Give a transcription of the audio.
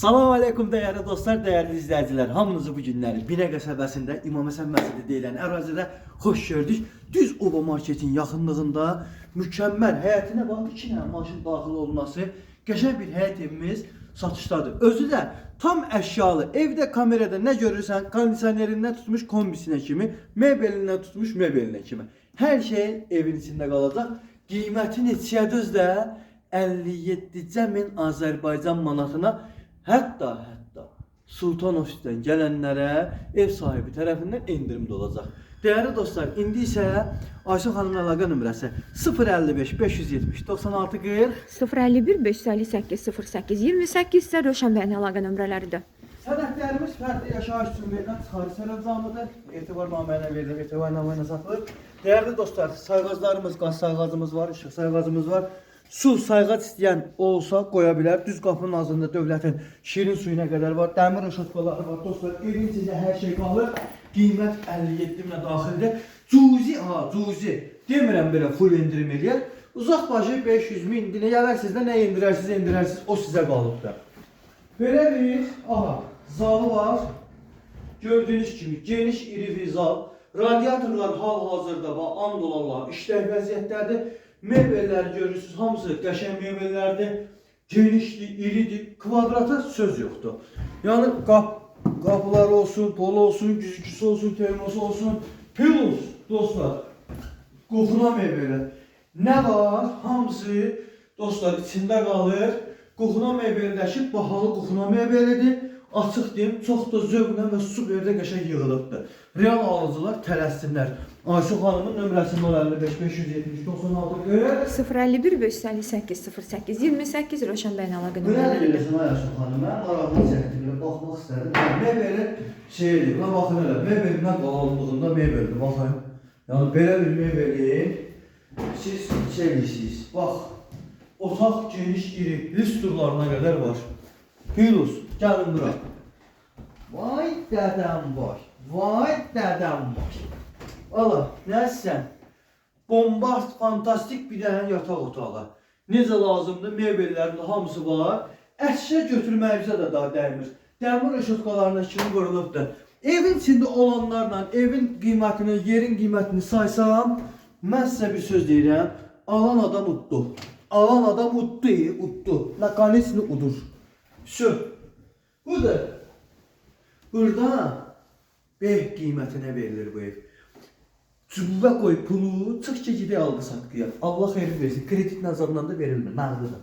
Salam aleykum değerli dostlar, değerli izleyiciler. Hamınızı bu günləri Binə qəsəbəsində İmam Həsən məscidi deyilən ərazidə xoş gördük. Düz Ova marketin yaxınlığında mükəmməl həyətinə bax 2 dənə maşın daxil olması, qəşəng bir həyət evimiz satışdadır. Özü də tam əşyalı. Evdə kamerada nə görürsən, kondisionerindən tutmuş kombisinə kimi, mebelindən tutmuş mebelinə kimi. Hər şey evin içində qalacaq. Qiyməti neçədir də 57.000 Azərbaycan manatına, hətta Sultanovdan gələnlərə ev sahibi tərəfindən endirimdə olacaq. Değerli dostlar, indi isə Ayşə xanımın əlaqə nömrəsi 055 570 96 40 051 558 08 28 isə Rövşən bəyin əlaqə nömrələridir. Sənədlərimiz fərdi yaşayış üçün verilən çıxarı sərəncamıdır. Etibarnamə ilə verilir, etibarnamə ilə satılır. Değerli dostlar, sayğaclarımız, qaz sayğacımız var, işıq sayğacımız var. Su sayğac istəyən olsa qoya bilər. Düz qapının ağzında dövlətin şirin suyuna qədər var. Dəmir rəşatqaları var. Dostlar, evin içində hər şey qalır. Qiymət 57.000-ə daxildir. Cuzi. Demirəm belə full indirim eləyər. Uzaq başı 500.000. Nə gələrsiniz də nə endirərsiniz, o sizə qalıbdır. Belə bir, zalı var. Gördüyünüz kimi geniş iri bir zal. Radiatorlar hal-hazırda and olarlar, işlək vəziyyətdədir. Mebellər görürsünüz, hamısı qəşəng mebellərdir. Genişdir, iridir, kvadrata söz yoxdur. Yəni qapılar olsun, pol olsun, güzgüsü olsun, termosu olsun. Plus dostlar, qoxuna mebeli. Nə var? Hamısı dostlar içində qalır. Qoxuna mebelidəki bahalı qoxuna mebelidir. Açıq deyim, çox da zövqlə və superdə qəşəng yığılıbdır. Real alıcılar tələssinlər. Ayşə xanımın nömrəsi 055 570 96 40 051 558 08 28 Rövşən bəyin əlaqə Belə nömrələridir. deyirsən Ayşə xanım, mən marağımı çəkdim, baxmaq istədim. Mebeli şeydir, buna baxın elə, mebelin nə qalınlığında mebeldir, baxın. Yəni belə bir mebeli siz eləyirsiniz. Bax, otaq geniş, iri, lüstrlarına qədər var. Plus, gəlin bura. Vay dədəm var, vay dədəm var. Valla, nəsən? Bombast, fantastik bir dənə yataq otağı. Necə lazımdır, mebellərin hamısı var. Əşya götürməyimizə də daha dəymir. Dəmir rəşatqalarına kimi qırılıbdır. Evin içində olanlarla evin qiymətini, yerin qiymətini saysam, mən sizə bir söz deyirəm. Alan adam uddu. Alan adam uddu. Nakaniçini udur. Şu. Budur. Burada beh qiymətinə verilir bu ev. Cübbə qoy pulu, çıx ki gidək alqı satqıya. Allah xeyri versin. Kredit nəzarından da verilmir. Nağdıdır.